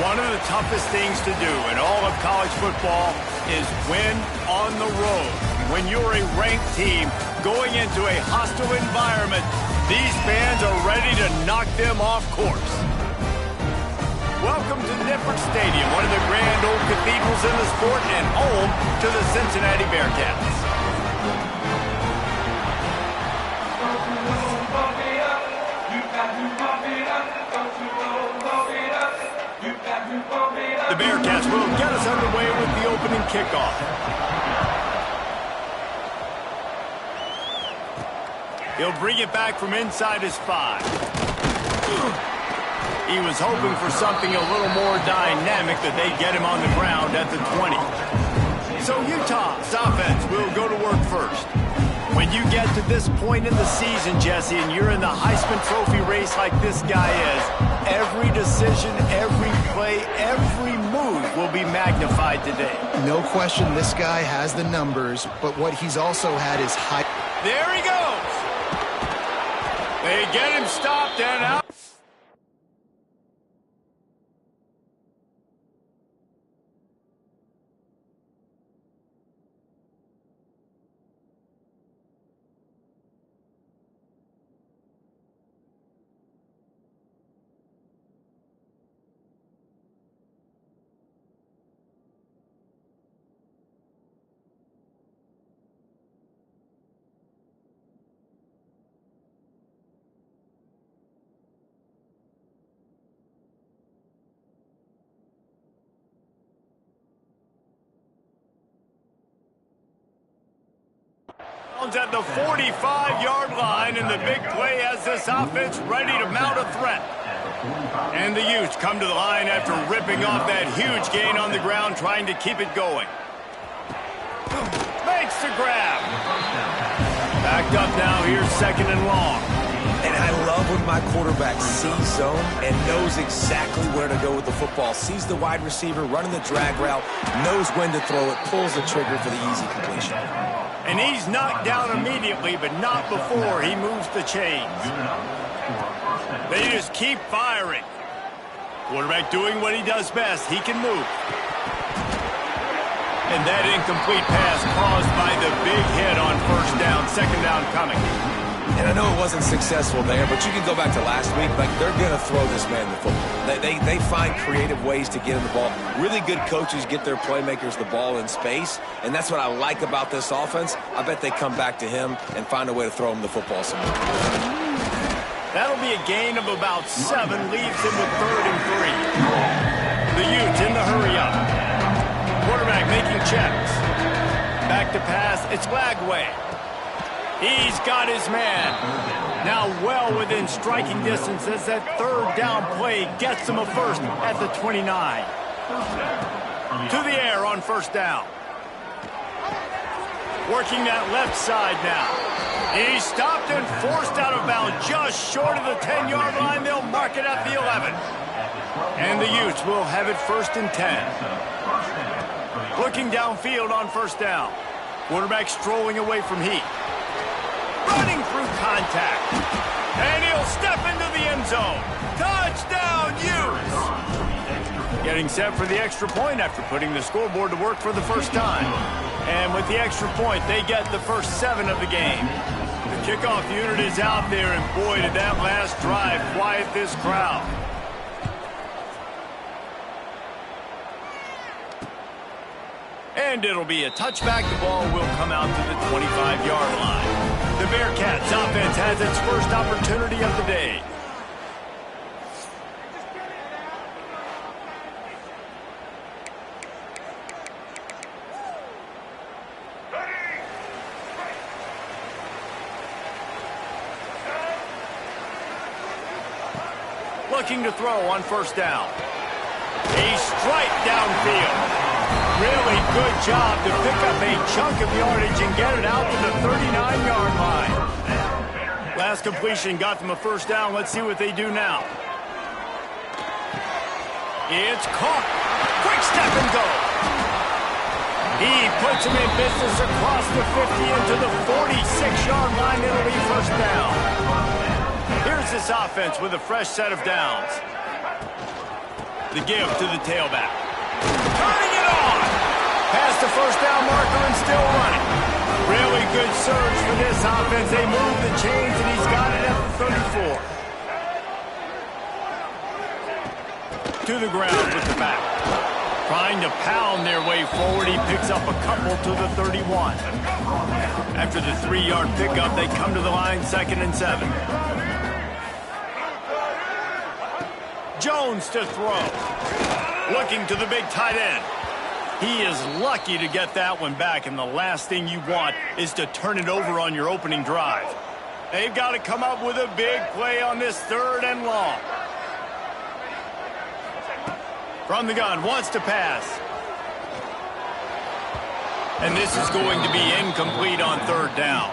One of the toughest things to do in all of college football is win on the road. When you're a ranked team going into a hostile environment, these fans are ready to knock them off course. Welcome to Nippert Stadium, one of the grand old cathedrals in the sport and home to the Cincinnati Bearcats. The Bearcats will get us underway with the opening kickoff. He'll bring it back from inside his 5. He was hoping for something a little more dynamic, that they get him on the ground at the 20. So Utah's offense will go to work first. When you get to this point in the season, Jesse, and you're in the Heisman Trophy race like this guy is, every decision, every play, every move will be magnified today. No question this guy has the numbers, but what he's also had is high. There he goes. They get him stopped and out. At the 45-yard line, and the big play has this offense ready to mount a threat. And the Utes come to the line after ripping off that huge gain on the ground, trying to keep it going. Makes the grab. Backed up now, here's second and long. And I love when my quarterback sees zone and knows exactly where to go with the football. Sees the wide receiver running the drag route, knows when to throw it, pulls the trigger for the easy completion. And he's knocked down immediately, but not before he moves the chains. They just keep firing. Quarterback doing what he does best. He can move. And that incomplete pass caused by the big hit on first down, second down coming. And I know it wasn't successful there, but you can go back to last week. Like, they're going to throw this man the football. They find creative ways to get him the ball. Really good coaches get their playmakers the ball in space, and that's what I like about this offense. I bet they come back to him and find a way to throw him the football somewhere. That'll be a gain of about 7, leaves him with 3rd and 3. The Utes in the hurry up. Quarterback making checks. Back to pass, it's Lagway. He's got his man. Now well within striking distance as that 3rd down play gets him a first at the 29. To the air on first down. Working that left side now. He's stopped and forced out of bounds just short of the 10-yard line. They'll mark it at the 11. And the Utes will have it 1st and 10. Looking downfield on first down. Quarterback strolling away from heat. Running through contact. And he'll step into the end zone. Touchdown, Utes! Getting set for the extra point after putting the scoreboard to work for the first time. And with the extra point, they get the first 7 of the game. The kickoff unit is out there, and boy, did that last drive quiet this crowd. And it'll be a touchback. The ball will come out to the 25-yard line. The Bearcats offense has its first opportunity of the day. looking to throw on first down. A strike downfield. Really good job to pick up a chunk of yardage and get it out to the 39-yard line. Last completion got them a first down. Let's see what they do now. It's caught. Quick step and go. He puts him in business across the 50 into the 46-yard line. It'll be first down. Here's this offense with a fresh set of downs. The give to the tailback. Turning it on. Past the first down marker and still running. Really good surge for this offense. They move the chains and he's got it at the 34. To the ground with the back. Trying to pound their way forward. He picks up a couple to the 31. After the 3-yard pickup, they come to the line 2nd and 7. Jones to throw. Looking to the big tight end. He is lucky to get that one back, and the last thing you want is to turn it over on your opening drive. They've got to come up with a big play on this 3rd and long. From the gun, wants to pass. And this is going to be incomplete on 3rd down.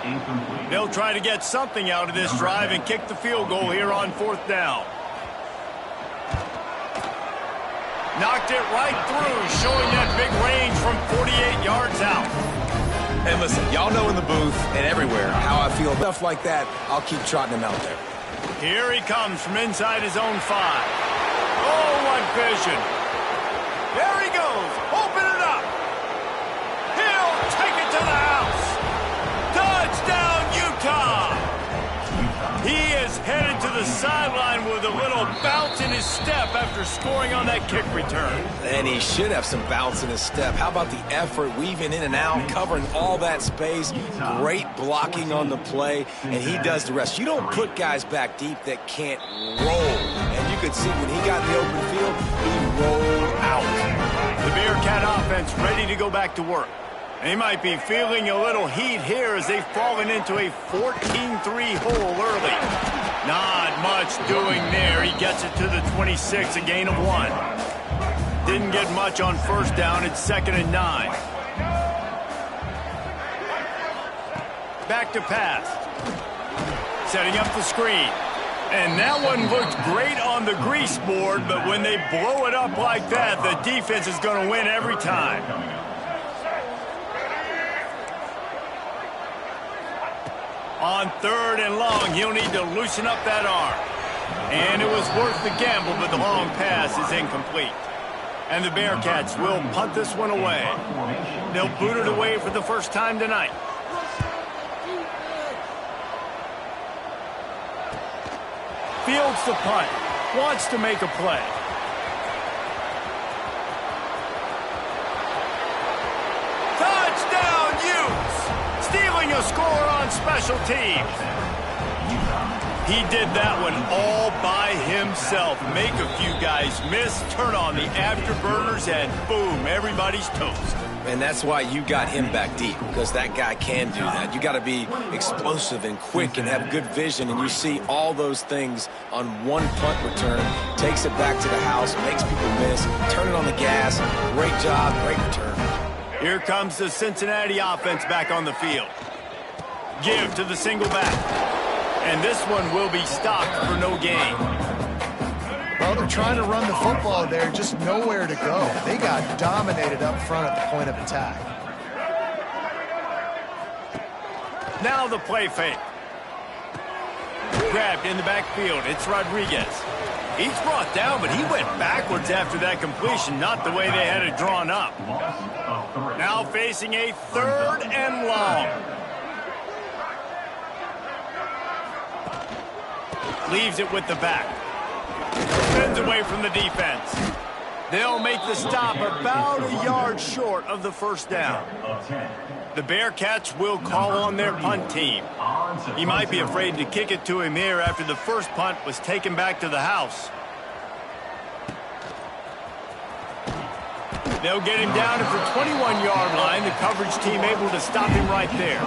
They'll try to get something out of this drive and kick the field goal here on 4th down. Knocked it right through, showing that big range from 48 yards out. And listen, y'all know in the booth and everywhere how I feel. Stuff like that, I'll keep trotting him out there. Here he comes from inside his own 5. Oh, what vision. There he goes. Open it up. He'll take it to the house. Touchdown, Utah. He is headed to the sideline with a little bounce in his step after scoring on that kick return. And he should have some bounce in his step. How about the effort, weaving in and out, covering all that space, great blocking on the play, and he does the rest. You don't put guys back deep that can't roll. And you could see when he got in the open field, he rolled out. The Bearcat offense ready to go back to work. They might be feeling a little heat here as they've fallen into a 14-3 hole early. Not much doing there. He gets it to the 26, a gain of 1. Didn't get much on first down. It's 2nd and 9. Back to pass. Setting up the screen. And that one looked great on the grease board, but when they blow it up like that, the defense is going to win every time. On 3rd and long, he'll need to loosen up that arm. And it was worth the gamble, but the long pass is incomplete. And the Bearcats will punt this one away. They'll boot it away for the first time tonight. Fields the punt. Wants to make a play. Touchdown, Utes! Stealing a score on special teams. He did that one all by himself. Make a few guys miss, turn on the afterburners, and boom, everybody's toast. And that's why you got him back deep, because that guy can do that. You got to be explosive and quick and have good vision, and you see all those things on one punt return. Takes it back to the house, makes people miss, turning on the gas. Great job, great return. Here comes the Cincinnati offense back on the field. Give to the single back. And this one will be stopped for no gain. Well, they're trying to run the football there, just nowhere to go. They got dominated up front at the point of attack. Now the play fake. Grabbed in the backfield. It's Rodriguez. He's brought down, but he went backwards after that completion, not the way they had it drawn up. Now facing a 3rd and long. Leaves it with the back. Spins away from the defense. They'll make the stop about a yard short of the first down. The Bearcats will call on their punt team. He might be afraid to kick it to him here after the first punt was taken back to the house. They'll get him down at the 21-yard line. The coverage team able to stop him right there.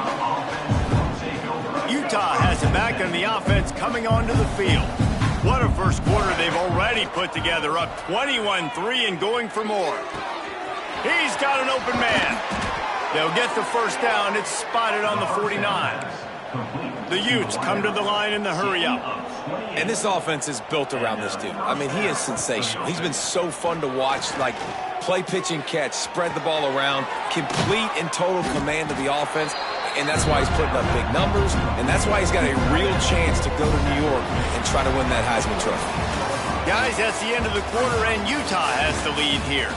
Utah has it back on the offense coming onto the field. What a first quarter they've already put together, up 21-3 and going for more. He's got an open man. They'll get the first down. It's spotted on the 49. The Utes come to the line in the hurry-up. And this offense is built around this dude. I mean, he is sensational. He's been so fun to watch, like play, pitch, and catch, spread the ball around, complete and total command of the offense, and that's why he's putting up big numbers, and that's why he's got a real chance to go to New York and try to win that Heisman Trophy. Guys, that's the end of the quarter, and Utah has the lead here.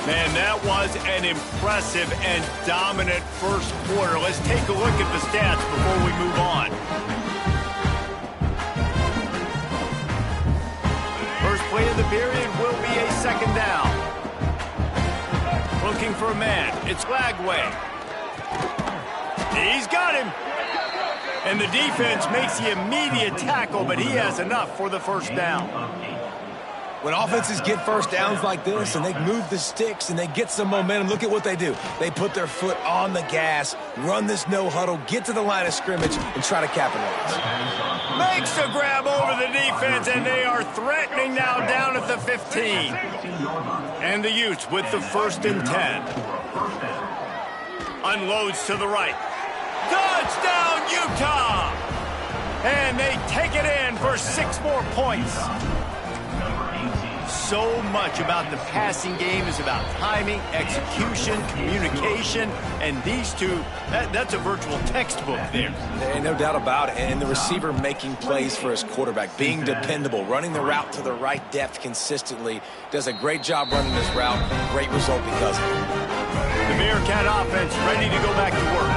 Man, that was an impressive and dominant first quarter. Let's take a look at the stats before we move on. First play of the period will be a second down. Looking for a man. It's Lagway. He's got him. And the defense makes the immediate tackle, but he has enough for the first down. When offenses get first downs like this and they move the sticks and they get some momentum, look at what they do. They put their foot on the gas, run this no huddle, get to the line of scrimmage, and try to capitalize. Makes the grab over the defense, and they are threatening now down at the 15. And the Utes with the 1st and 10. Unloads to the right. Touchdown, Utah! And they take it in for 6 more points. So much about the passing game is about timing, execution, communication, and these two, that's a virtual textbook there. And no doubt about it. And the receiver making plays for his quarterback, being dependable, running the route to the right depth consistently, does a great job running this route. Great result because of it. The Bearcat offense ready to go back to work.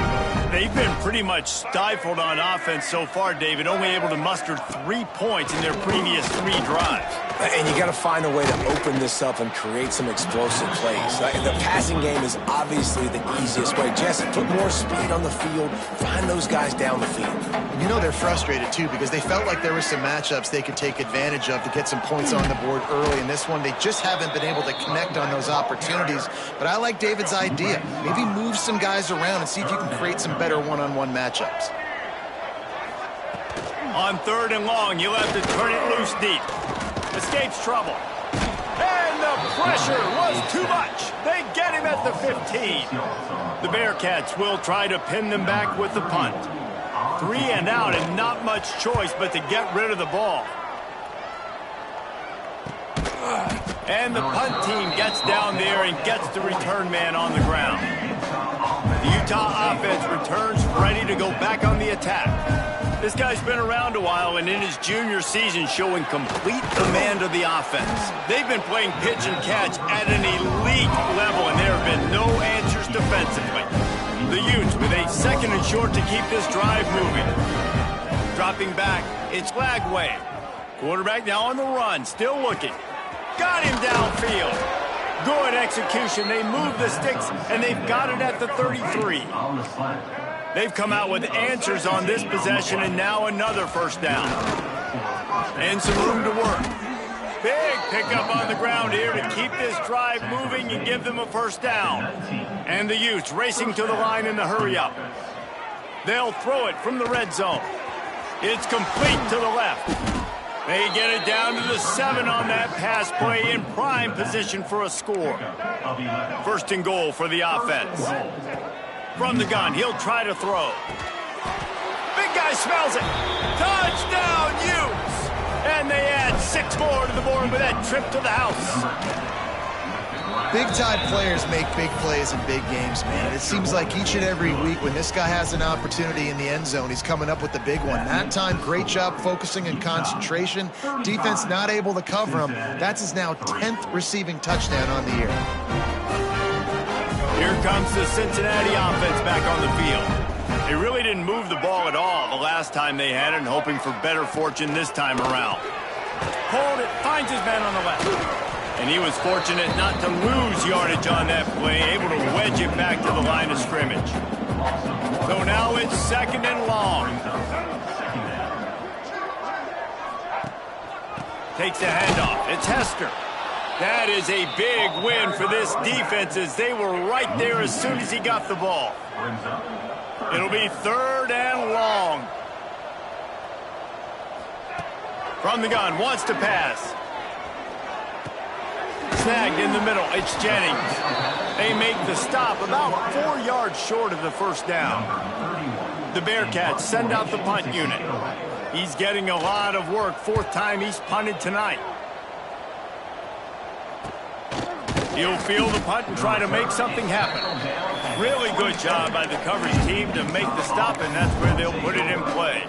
They've been pretty much stifled on offense so far, David, only able to muster 3 points in their previous 3 drives. And you got to find a way to open this up and create some explosive plays. The passing game is obviously the easiest way. Jesse, put more speed on the field, find those guys down the field. And you know they're frustrated, too, because they felt like there were some matchups they could take advantage of to get some points on the board early. In this one, they just haven't been able to connect on those opportunities. But I like David's idea. Maybe move some guys around and see if you can create some better one-on-one matchups. On 3rd and long, you'll have to turn it loose deep. Escapes trouble. And the pressure was too much. They get him at the 15. The Bearcats will try to pin them back with the punt. 3 and out, and not much choice but to get rid of the ball. And the punt team gets down there and gets the return man on the ground. The Utah offense returns ready to go back on the attack. This guy's been around a while and in his junior season showing complete command of the offense. They've been playing pitch and catch at an elite level, and there have been no answers defensively. The Utes with a 2nd and short to keep this drive moving. Dropping back, it's Lagway. Quarterback now on the run, still looking. Got him downfield. Good execution. They move the sticks, and they've got it at the 33. They've come out with answers on this possession, and now another first down. And some room to work. Big pickup on the ground here to keep this drive moving and give them a first down. And the Utes racing to the line in the hurry-up. They'll throw it from the red zone. It's complete to the left. They get it down to the 7 on that pass play, in prime position for a score. 1st and goal for the offense. From the gun, he'll try to throw. Big guy smells it. Touchdown, Utes! And they add 6 more to the board with that trip to the house. Big-time players make big plays in big games, man. It seems like each and every week when this guy has an opportunity in the end zone, he's coming up with the big one. That time, great job focusing and concentration. Defense not able to cover him. That's his now 10th receiving touchdown on the year. Here comes the Cincinnati offense back on the field. They really didn't move the ball at all the last time they had it, and hoping for better fortune this time around. Hold it, finds his man on the left. And he was fortunate not to lose yardage on that play, able to wedge it back to the line of scrimmage. So now it's 2nd and long. Takes a handoff. It's Hester. That is a big win for this defense, as they were right there as soon as he got the ball. It'll be 3rd and long. From the gun, wants to pass. Snagged in the middle, it's Jennings. They make the stop about 4 yards short of the first down. The Bearcats send out the punt unit. He's getting a lot of work, 4th time he's punted tonight. He'll field the punt and try to make something happen. Really good job by the coverage team to make the stop, and that's where they'll put it in play.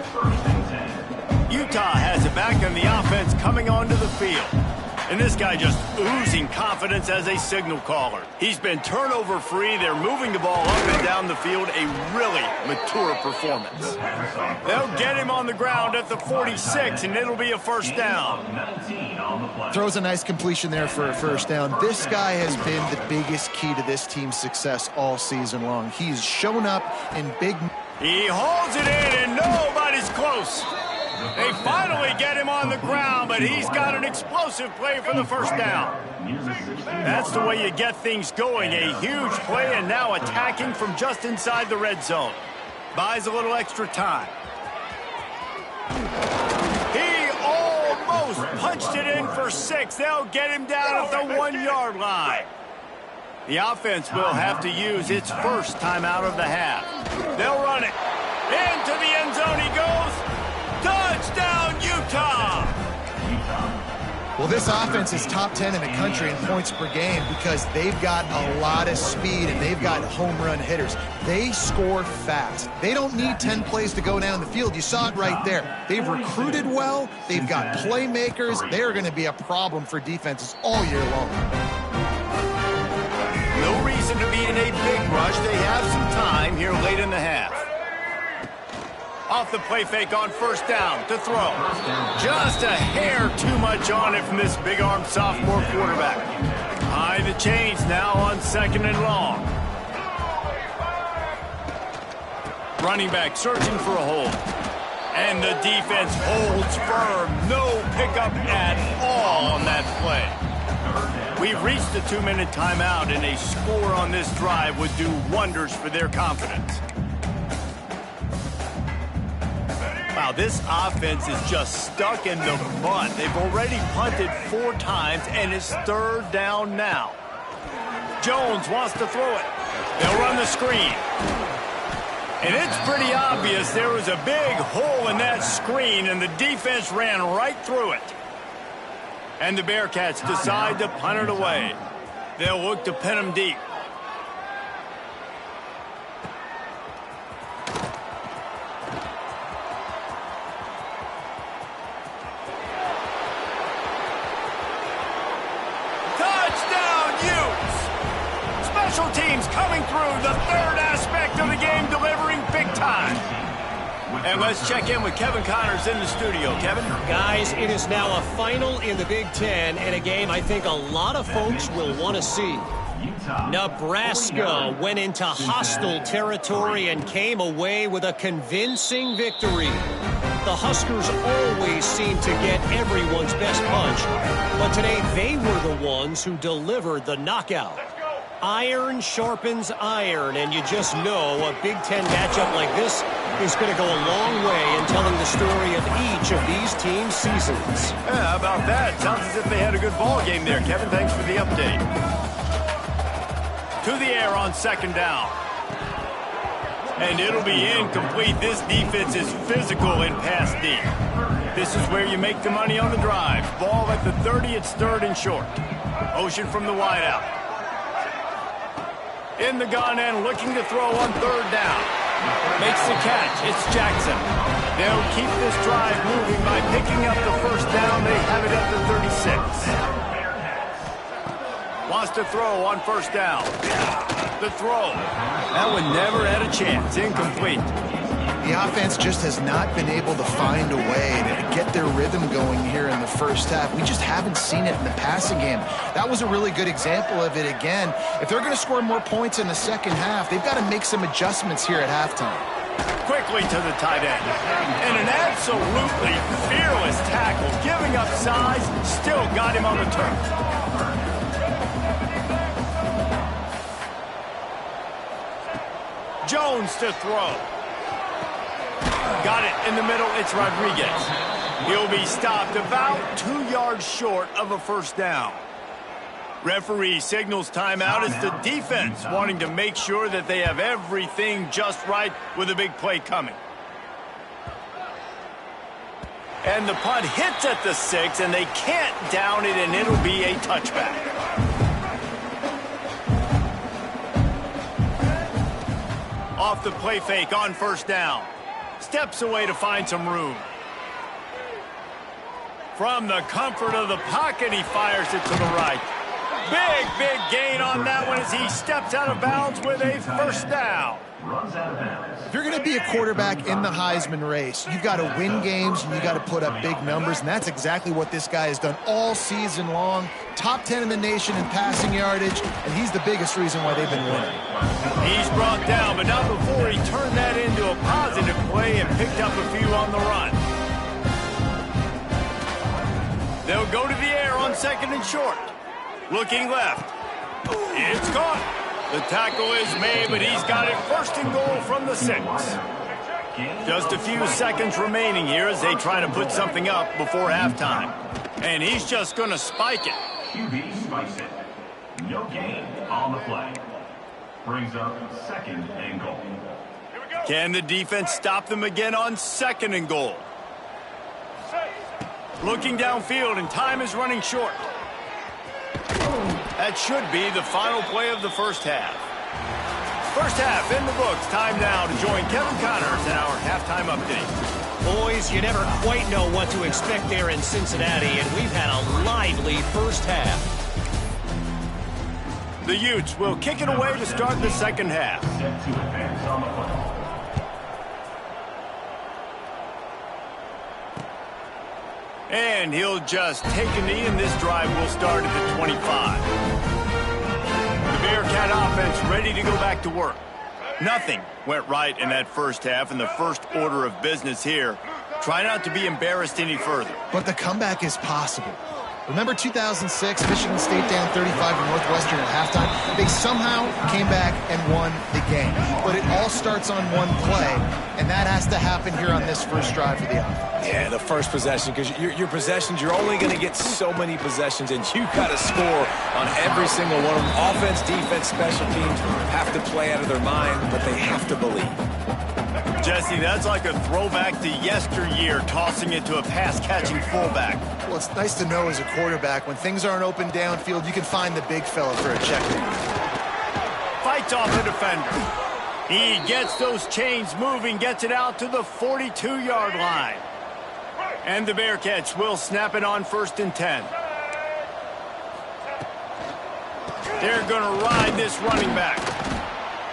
Utah has it back on the offense coming onto the field. And this guy just oozing confidence as a signal caller. He's been turnover-free. They're moving the ball up and down the field. A really mature performance. They'll get him on the ground at the 46, and it'll be a first down. Throws a nice completion there for a first down. This guy has been the biggest key to this team's success all season long. He's shown up in big... He holds it in, and nobody's close. They finally get him on the ground, but he's got an explosive play for the first down. That's the way you get things going. A huge play, and now attacking from just inside the red zone. Buys a little extra time. He almost punched it in for 6. They'll get him down at the 1-yard line. The offense will have to use its first timeout of the half. They'll run it. Into the end zone he goes. Touchdown, Utah! Well, this offense is top 10 in the country in points per game because they've got a lot of speed and they've got home run hitters. They score fast. They don't need 10 plays to go down the field. You saw it right there. They've recruited well. They've got playmakers. They're going to be a problem for defenses all year long. No reason to be in a big rush. They have some time here late in the half. Off the play fake on first down to throw. Just a hair too much on it from this big-armed sophomore quarterback. High the chains now on 2nd and long. Running back searching for a hole. And the defense holds firm. No pickup at all on that play. We've reached the 2-minute timeout, and a score on this drive would do wonders for their confidence. Wow, this offense is just stuck in the mud. They've already punted 4 times, and it's 3rd down now. Jones wants to throw it. They'll run the screen. And it's pretty obvious there was a big hole in that screen, and the defense ran right through it. And the Bearcats decide to punt it away. They'll look to pin them deep. Special teams coming through, the 3rd aspect of the game, delivering big time. And let's check in with Kevin Connors in the studio. Kevin? Guys, it is now a final in the Big Ten and a game I think a lot of folks will want to see. Nebraska went into hostile territory and came away with a convincing victory. The Huskers always seem to get everyone's best punch, but today they were the ones who delivered the knockout. Iron sharpens iron, and you just know a Big Ten matchup like this is going to go a long way in telling the story of each of these teams' seasons. Yeah, how about that? Sounds as if they had a good ball game there. Kevin, thanks for the update. To the air on 2nd down. And it'll be incomplete. This defense is physical in pass D. This is where you make the money on the drive. Ball at the 30, it's 3rd and short. Ocean from the wideout. In the gun and looking to throw on 3rd down. Makes the catch. It's Jackson. They'll keep this drive moving by picking up the first down. They have it up to 36. Wants to throw on first down. The throw. That one never had a chance. Incomplete. The offense just has not been able to find a way to get their rhythm going here in the first half. We just haven't seen it in the passing game. That was a really good example of it again. If they're going to score more points in the second half, they've got to make some adjustments here at halftime. Quickly to the tight end. And an absolutely fearless tackle. Giving up size, still got him on the turf. Jones to throw. Got it in the middle. It's Rodriguez. He'll be stopped about 2 yards short of a first down. Referee signals timeout as the defense wanting to make sure that they have everything just right with a big play coming. And the punt hits at the 6, and they can't down it, and it'll be a touchback. Off the play fake on first down. Steps away to find some room. From the comfort of the pocket, he fires it to the right. Big gain on that one as he steps out of bounds with a first down. If you're going to be a quarterback in the Heisman race, you've got to win games and you've got to put up big numbers, and that's exactly what this guy has done all season long. Top 10 in the nation in passing yardage, and he's the biggest reason why they've been winning. He's brought down, but not before he turned that into a positive play and picked up a few on the run. They'll go to the air on second and short. Looking left. It's caught. The tackle is made, but he's got it first and goal from the 6. Just a few seconds remaining here as they try to put something up before halftime. And he's just going to spike it. QB spikes it. No gain on the play. Brings up second and goal. Can the defense stop them again on second and goal? Looking downfield, and time is running short. That should be the final play of the first half. First half in the books. Time now to join Kevin Connors in our halftime update. Boys, you never quite know what to expect there in Cincinnati, and we've had a lively first half. The Utes will kick it away to start the second half. Set to advance on the play. And he'll just take a knee, and this drive will start at the 25. The Bearcat offense ready to go back to work. Nothing went right in that first half, and the first order of business here. Try not to be embarrassed any further. But the comeback is possible. Remember 2006, Michigan State down 35 to Northwestern at halftime? They somehow came back and won the game. But it all starts on one play, and that has to happen here on this first drive for the offense. Yeah, the first possession, because your possessions, you're only going to get so many possessions, and you got to score on every single one of them. Offense, defense, special teams have to play out of their mind, but they have to believe. Jesse, that's like a throwback to yesteryear, tossing it to a pass-catching fullback. Well, it's nice to know as a quarterback, when things aren't open downfield, you can find the big fella for a check down. Fights off the defender. He gets those chains moving, gets it out to the 42-yard line. And the Bearcats will snap it on first and 10. They're going to ride this running back.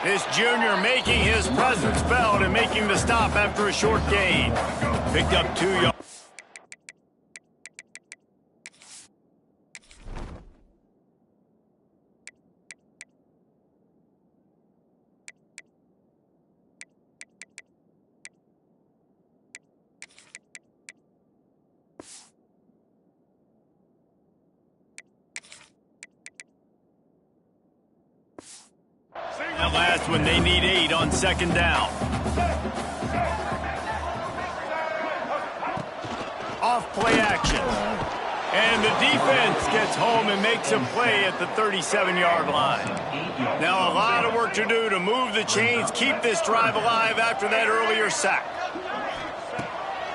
This junior making his presence felt and making the stop after a short gain. Picked up 2 yards. That last one, they need 8 on second down. Off play action. And the defense gets home and makes a play at the 37-yard line. Now a lot of work to do to move the chains, keep this drive alive after that earlier sack.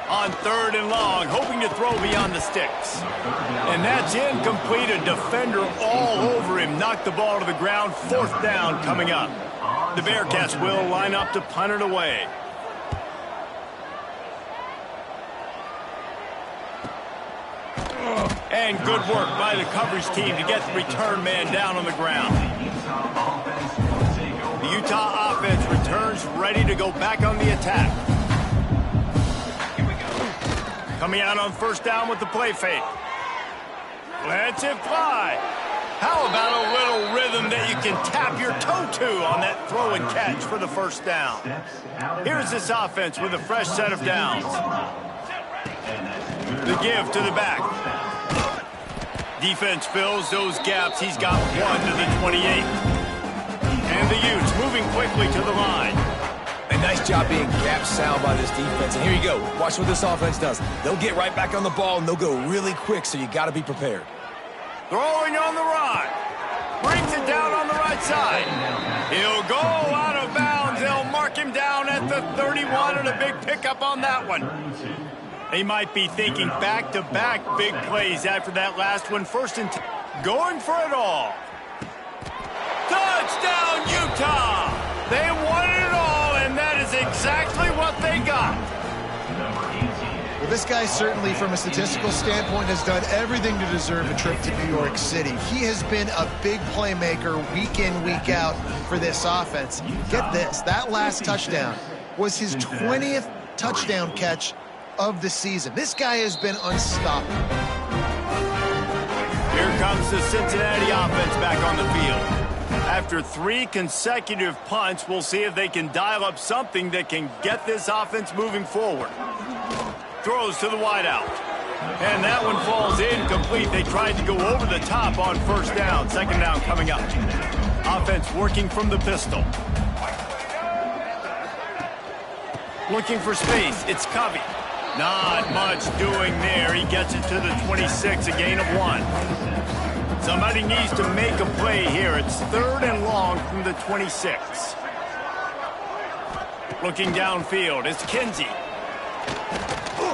On third and long, hoping to throw beyond the sticks. And that's incomplete. A defender all over him. Knocked the ball to the ground. Fourth down coming up. The Bearcats will line up to punt it away. And good work by the coverage team to get the return man down on the ground. The Utah offense returns ready to go back on the attack. Coming out on first down with the play fake. Lets it fly. How about a little rhythm that you can tap your toe to on that throw and catch for the first down? Here's this offense with a fresh set of downs. The give to the back. Defense fills those gaps. He's got 1 to the 28. And the Utes moving quickly to the line. And Nice job being gap sound by this defense. And here you go. Watch what this offense does. They'll get right back on the ball, and they'll go really quick, so you got to be prepared. Throwing on the run. Brings it down on the right side. He'll go out of bounds. They'll mark him down at the 31, and a big pickup on that one. They might be thinking back-to-back big plays after that last one. First and 10. Going for it all. Touchdown, Utah! They wanted it all, and that is exactly what they got. Well, this guy certainly, from a statistical standpoint, has done everything to deserve a trip to New York City. He has been a big playmaker week in, week out for this offense. Get this, that last touchdown was his 20th touchdown catch of the season. This guy has been unstoppable. Here comes the Cincinnati offense back on the field. After 3 consecutive punts, we'll see if they can dial up something that can get this offense moving forward. Throws to the wideout. And that one falls incomplete. They tried to go over the top on first down. Second down coming up. Offense working from the pistol. Looking for space. It's Covey. Not much doing there. He gets it to the 26, a gain of 1. Somebody needs to make a play here. It's 3rd and long from the 26. Looking downfield, it's Kinsey.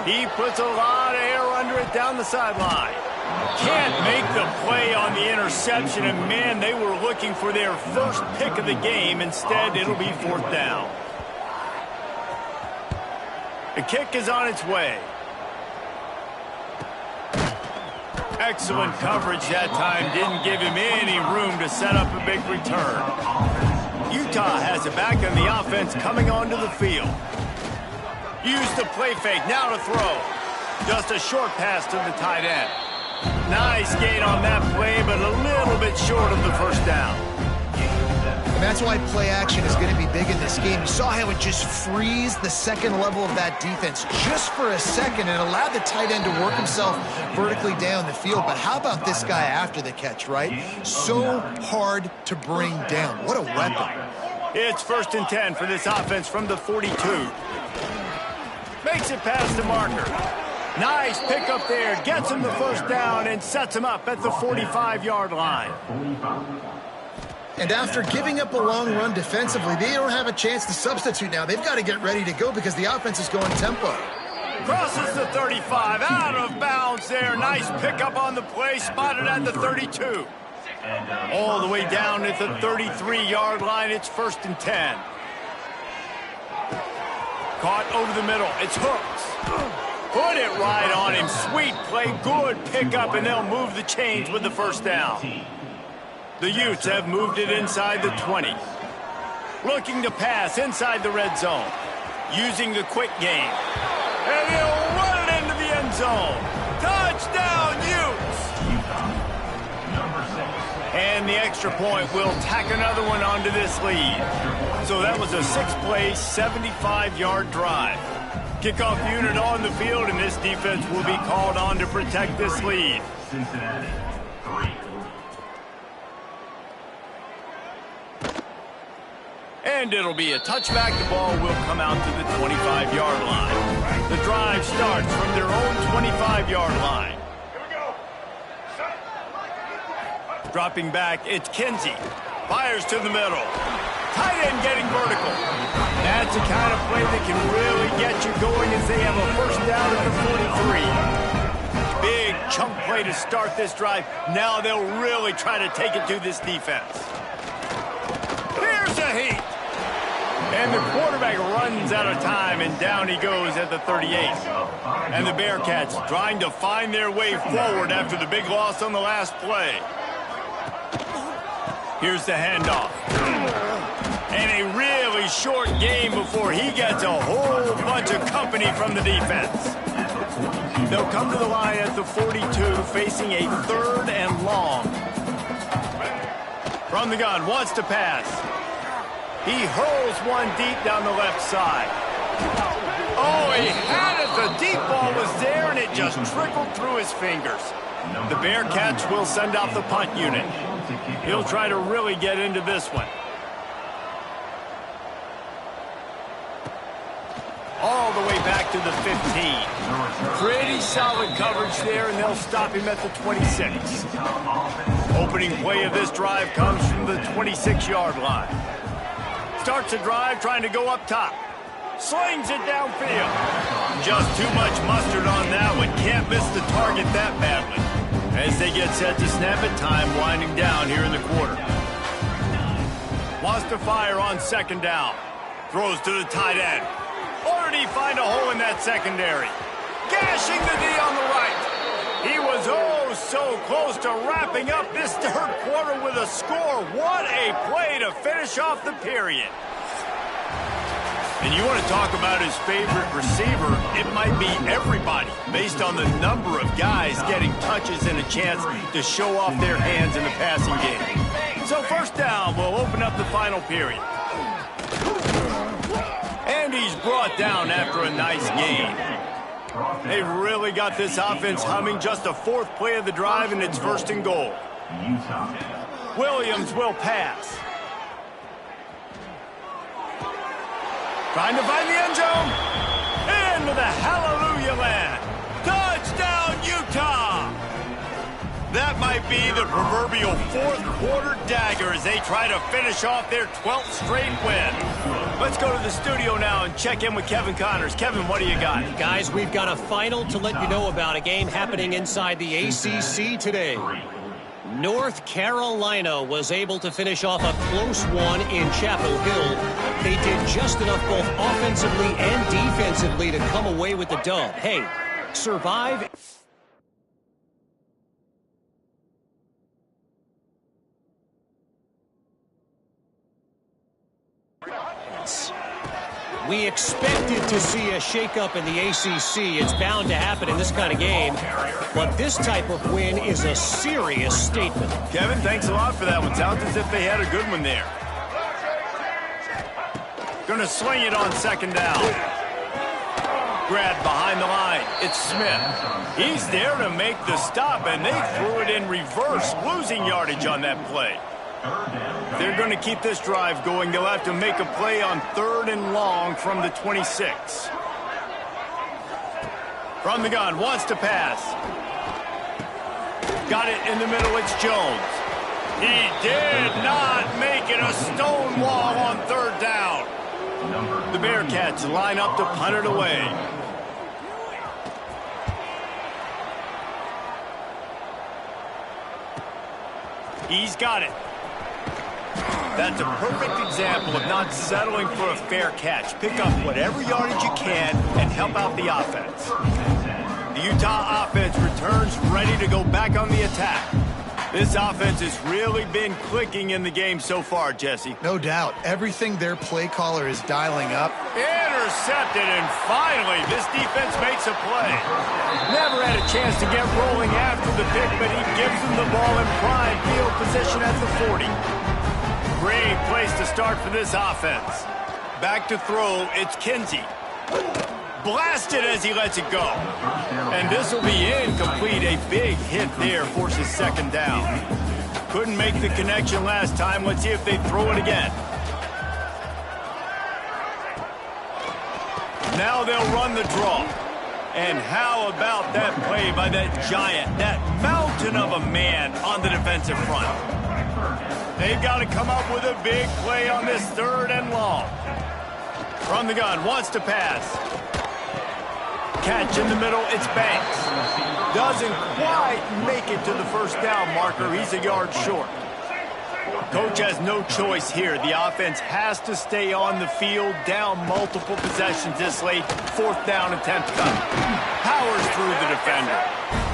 He puts a lot of air under it down the sideline. Can't make the play on the interception, and man, they were looking for their first pick of the game. Instead, it'll be 4th down. The kick is on its way. Excellent coverage that time. Didn't give him any room to set up a big return. Utah has it back, and the offense coming onto the field. Use the play fake. Now to throw. Just a short pass to the tight end. Nice gain on that play, but a little bit short of the first down. And that's why play action is going to be big in this game. You saw how it just frees the second level of that defense just for a second and allowed the tight end to work himself vertically down the field. But how about this guy after the catch, right? So hard to bring down. What a weapon. It's 1st and 10 for this offense from the 42. Makes it past the marker. Nice pickup there. Gets him the first down and sets him up at the 45-yard line. And after giving up a long run defensively, they don't have a chance to substitute now. They've got to get ready to go because the offense is going tempo. Crosses the 35, out of bounds there. Nice pickup on the play, spotted at the 32. All the way down at the 33-yard line, it's 1st and 10. Caught over the middle, it's Hooks. Put it right on him, sweet play, good pickup, and they'll move the chains with the first down. The Utes have moved it inside the 20. Looking to pass inside the red zone. Using the quick game. And he'll run it into the end zone. Touchdown, Utes! And the extra point will tack another one onto this lead. So that was a 6-play, 75-yard drive. Kickoff unit on the field, and this defense will be called on to protect this lead. Cincinnati, 3. And it'll be a touchback. The ball will come out to the 25-yard line. The drive starts from their own 25-yard line. Dropping back, it's Kinsey. Fires to the middle. Tight end getting vertical. That's the kind of play that can really get you going as they have a first down at the 43. Big chunk play to start this drive. Now they'll really try to take it to this defense. Here's a heat. And the quarterback runs out of time, and down he goes at the 38. And the Bearcats trying to find their way forward after the big loss on the last play. Here's the handoff. And a really short game before he gets a whole bunch of company from the defense. They'll come to the line at the 42, facing a 3rd and long. From the gun, wants to pass. He hurls one deep down the left side. Oh, he had it. The deep ball was there, and it just trickled through his fingers. The Bearcats will send out the punt unit. He'll try to really get into this one. to the 15. Pretty solid coverage there, and they'll stop him at the 26. Opening play of this drive comes from the 26-yard line. Starts a drive trying to go up top. Slings it downfield. Just too much mustard on that one. Can't miss the target that badly. As they get set to snap it, time winding down here in the quarter. Wants to fire on second down. Throws to the tight end. Or did he find a hole in that secondary? Gashing the D on the right. He was oh so close to wrapping up this third quarter with a score. What a play to finish off the period. And you want to talk about his favorite receiver, it might be everybody, based on the number of guys getting touches and a chance to show off their hands in the passing game. So first down will open up the final period. And he's brought down after a nice gain. They've really got this offense humming. Just a fourth play of the drive, and it's first and goal. Williams will pass. Trying to find the end zone. Into the hallelujah land. Touchdown, Utah! That might be the proverbial fourth quarter dagger as they try to finish off their 12th straight win. Let's go to the studio now and check in with Kevin Connors. Kevin, what do you got? Guys, we've got a final to let you know about, a game happening inside the ACC today. North Carolina was able to finish off a close one in Chapel Hill. They did just enough both offensively and defensively to come away with the dub. Hey, survive. We expected to see a shakeup in the ACC. It's bound to happen in this kind of game. But this type of win is a serious statement. Kevin, thanks a lot for that one. Sounds as if they had a good one there. Going to swing it on second down. Grab behind the line. It's Smith. He's there to make the stop, and they threw it in reverse, losing yardage on that play. They're going to keep this drive going. They'll have to make a play on third and long from the 26. From the gun, wants to pass. Got it in the middle, it's Jones. He did not make it a stone wall on third down. The Bearcats line up to punt it away. He's got it. That's a perfect example of not settling for a fair catch. Pick up whatever yardage you can and help out the offense. The Utah offense returns ready to go back on the attack. This offense has really been clicking in the game so far, Jesse. No doubt. Everything their play caller is dialing up. Intercepted, and finally this defense makes a play. Never had a chance to get rolling after the pick, but he gives them the ball in prime field position at the 40. Great place to start for this offense. Back to throw, it's Kinsey. Blasted as he lets it go. And this will be incomplete. A big hit there forces second down. Couldn't make the connection last time. Let's see if they throw it again. Now they'll run the draw. And how about that play by that giant, that mountain of a man on the defensive front? They've got to come up with a big play on this third and long. From the gun, wants to pass. Catch in the middle, it's Banks. Doesn't quite make it to the first down marker. He's a yard short. Coach has no choice here. The offense has to stay on the field, down multiple possessions this late. Fourth down attempt coming. Powers through the defender.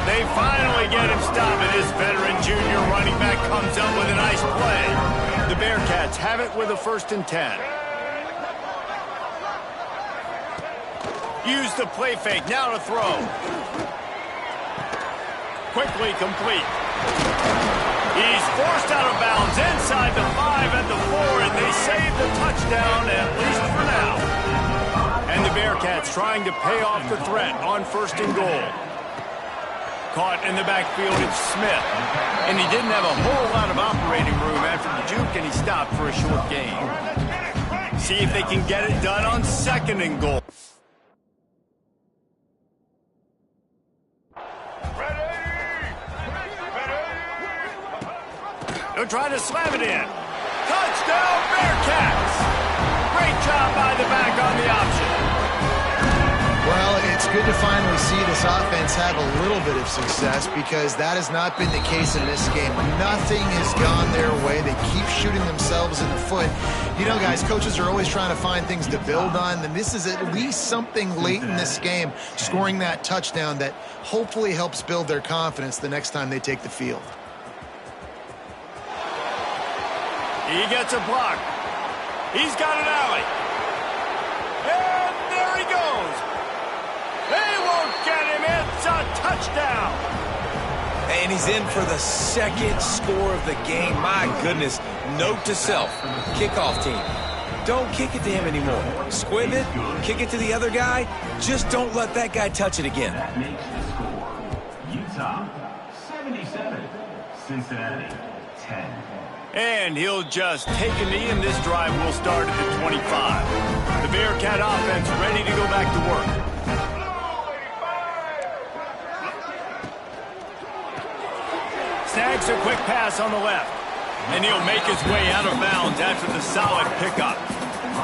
They finally get him stopped, and this veteran junior running back comes up with a nice play. The Bearcats have it with a 1st and 10. Use the play fake, now to throw. Quickly complete. He's forced out of bounds inside the 5 at the 4, and they save the touchdown, at least for now. And the Bearcats trying to pay off the threat on 1st and goal. Caught in the backfield, it's Smith. And he didn't have a whole lot of operating room after the juke, and he stopped for a short gain. See if they can get it done on 2nd and goal. They're trying to slam it in. Touchdown, Bearcats! Great job by the back on the option. Well, it's good to finally see this offense have a little bit of success because that has not been the case in this game. Nothing has gone their way. They keep shooting themselves in the foot. You know, guys, coaches are always trying to find things to build on, and this is at least something late in this game, scoring that touchdown that hopefully helps build their confidence the next time they take the field. He gets a block. He's got an alley. And there he goes. They won't get him. It's a touchdown. And he's in for the second score of the game. My goodness. Note to self, kickoff team. Don't kick it to him anymore. Squib it, kick it to the other guy. Just don't let that guy touch it again. That makes the score. Utah, 77. Cincinnati, 10. And he'll just take a knee, and this drive will start at the 25. The Bearcat offense ready to go back to work. Snags a quick pass on the left. And he'll make his way out of bounds after the solid pickup.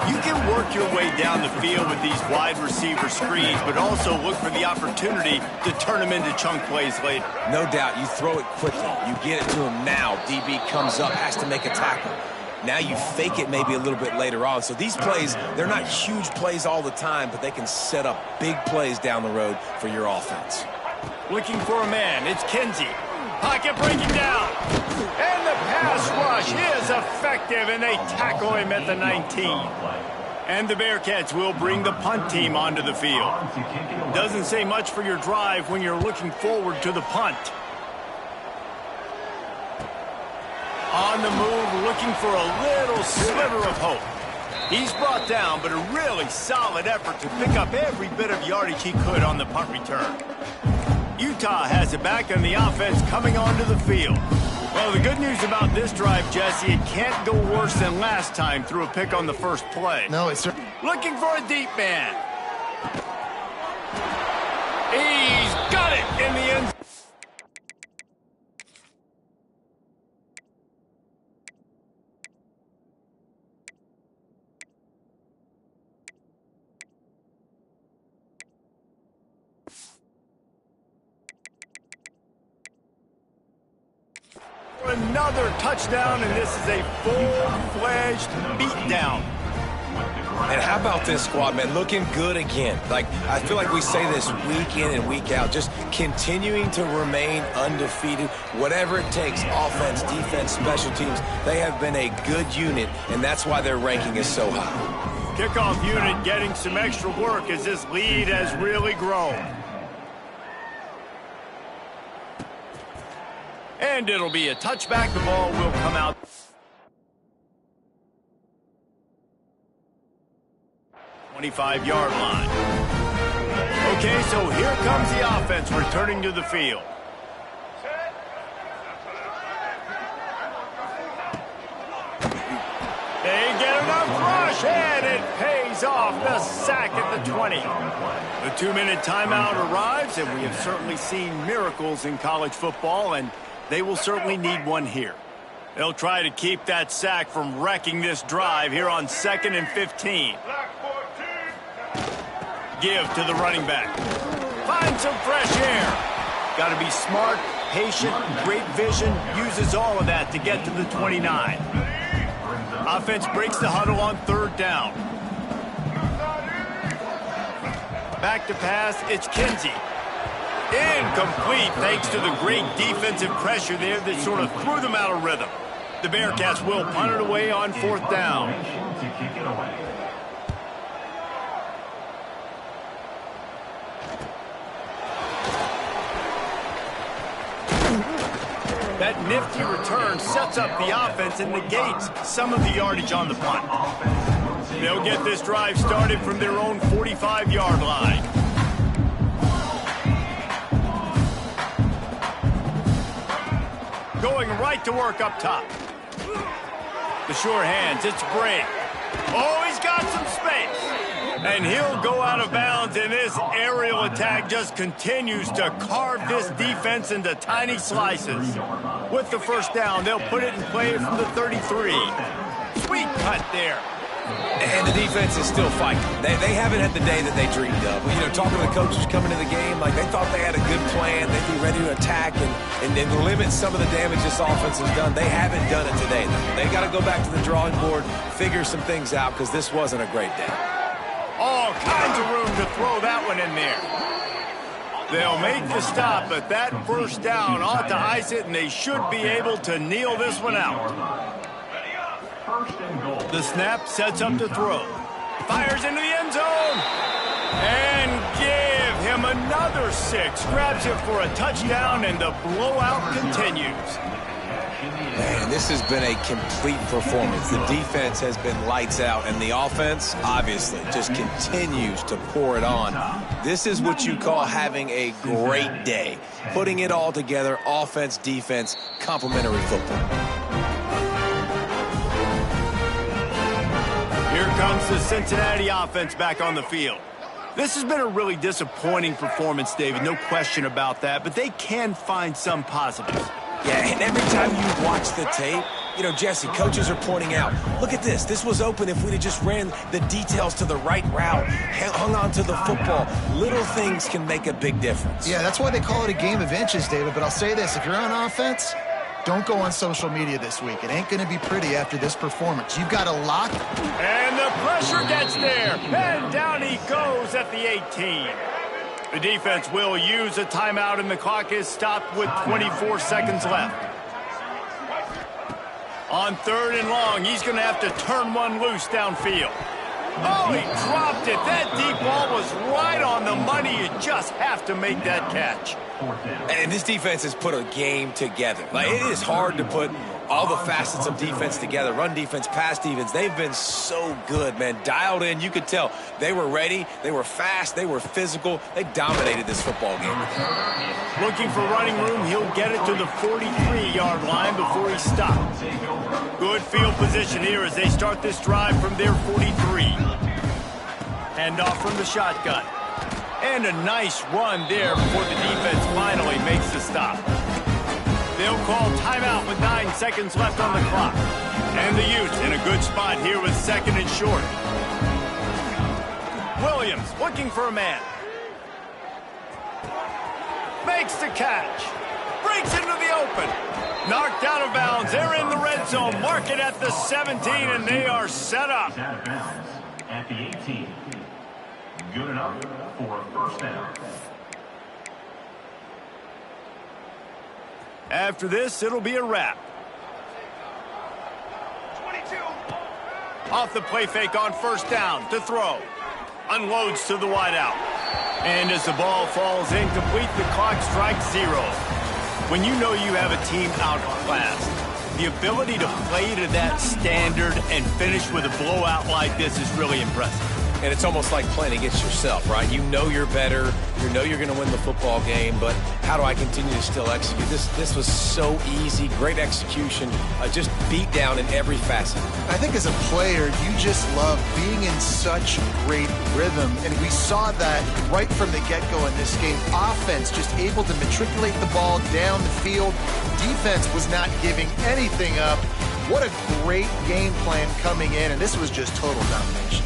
You can work your way down the field with these wide receiver screens, but also look for the opportunity to turn them into chunk plays later. No doubt, you throw it quickly. You get it to him now. DB comes up, has to make a tackle. Now you fake it maybe a little bit later on. So these plays, they're not huge plays all the time, but they can set up big plays down the road for your offense. Looking for a man, it's Kinsey. Pocket breaking down. And the pass rush is effective, and they tackle him at the 19. And the Bearcats will bring the punt team onto the field. Doesn't say much for your drive when you're looking forward to the punt. On the move, looking for a little sliver of hope. He's brought down, but a really solid effort to pick up every bit of yardage he could on the punt return. Utah has it back, and the offense coming onto the field. Well, the good news about this drive, Jesse, it can't go worse than last time through a pick on the first play. No, it's... Looking for a deep man. He's got it in the end. Another touchdown, and this is a full-fledged beatdown. And how about this squad, man? Looking good again. Like, I feel like we say this week in and week out, just continuing to remain undefeated. Whatever it takes, offense, defense, special teams, they have been a good unit, and that's why their ranking is so high. Kickoff unit getting some extra work as this lead has really grown. And it'll be a touchback. The ball will come out. 25-yard line. Okay, so here comes the offense returning to the field. They get enough rush, and it pays off. The sack at the 20. The 2-minute timeout arrives, and we have certainly seen miracles in college football, and they will certainly need one here. They'll try to keep that sack from wrecking this drive here on 2nd and 15. Give to the running back. Find some fresh air. Got to be smart, patient, great vision. Uses all of that to get to the 29. Offense breaks the huddle on 3rd down. Back to pass, it's Kinsey. Incomplete thanks to the great defensive pressure there that sort of threw them out of rhythm. The Bearcats will punt it away on 4th down. That nifty return sets up the offense and negates some of the yardage on the punt. They'll get this drive started from their own 45-yard line. Going right to work up top. The sure hands, it's Bray. Oh, he's got some space. And he'll go out of bounds, and this aerial attack just continues to carve this defense into tiny slices. With the first down, they'll put it in play from the 33. Sweet cut there. And the defense is still fighting. They haven't had the day that they dreamed of. You know, talking to the coaches coming to the game, like they thought they had a good plan. They'd be ready to attack and limit some of the damage this offense has done. They haven't done it today. They got to go back to the drawing board, figure some things out, because this wasn't a great day. All kinds of room to throw that one in there. They'll make the stop, but that first down ought to ice it, and they should be able to kneel this one out. The snap sets up to throw. Fires into the end zone. And give him another 6. Grabs it for a touchdown, and the blowout continues. Man, this has been a complete performance. The defense has been lights out, and the offense, obviously, just continues to pour it on. This is what you call having a great day. Putting it all together, offense, defense, complementary football. Here comes the Cincinnati offense back on the field. This has been a really disappointing performance, David, no question about that, but they can find some positives. Yeah, and every time you watch the tape, you know, Jesse, coaches are pointing out, look at this. This was open if we'd have just ran the details to the right route, hung on to the football. Little things can make a big difference. Yeah, that's why they call it a game of inches, David, but I'll say this. If you're on offense, don't go on social media this week. It ain't going to be pretty after this performance. You've got to lock. And the pressure gets there. And down he goes at the 18. The defense will use a timeout, and the clock is stopped with 24 seconds left. On 3rd and long, he's going to have to turn one loose downfield. Oh, he dropped it. That deep ball was right on the money. You just have to make that catch. And this defense has put a game together. Like, it is hard to put all the facets of defense together. Run defense, pass defense. They've been so good, man. Dialed in. You could tell they were ready. They were fast. They were physical. They dominated this football game. Looking for running room. He'll get it to the 43-yard line before he stops. Good field position here as they start this drive from their 43. Hand off from the shotgun. And a nice run there before the defense finally makes the stop. They'll call timeout with 9 seconds left on the clock. And the Utes in a good spot here with 2nd and short. Williams looking for a man. Makes the catch. Breaks into the open. Knocked out of bounds. They're in the red zone. Mark it at the 17, and they are set up. Out of bounds at the 18. Good enough for a first down. After this, it'll be a wrap. 22. Off the play fake on 1st down to throw. Unloads to the wideout. And as the ball falls incomplete, the clock strikes 0. When you know you have a team outclassed, the ability to play to that standard and finish with a blowout like this is really impressive. And it's almost like playing against yourself, right? You know you're better. You know you're going to win the football game, but how do I continue to still execute? This was so easy. Great execution. Just beat down in every facet. I think as a player, you just love being in such great rhythm, and we saw that right from the get-go in this game. Offense just able to matriculate the ball down the field. Defense was not giving anything up. What a great game plan coming in, and this was just total domination.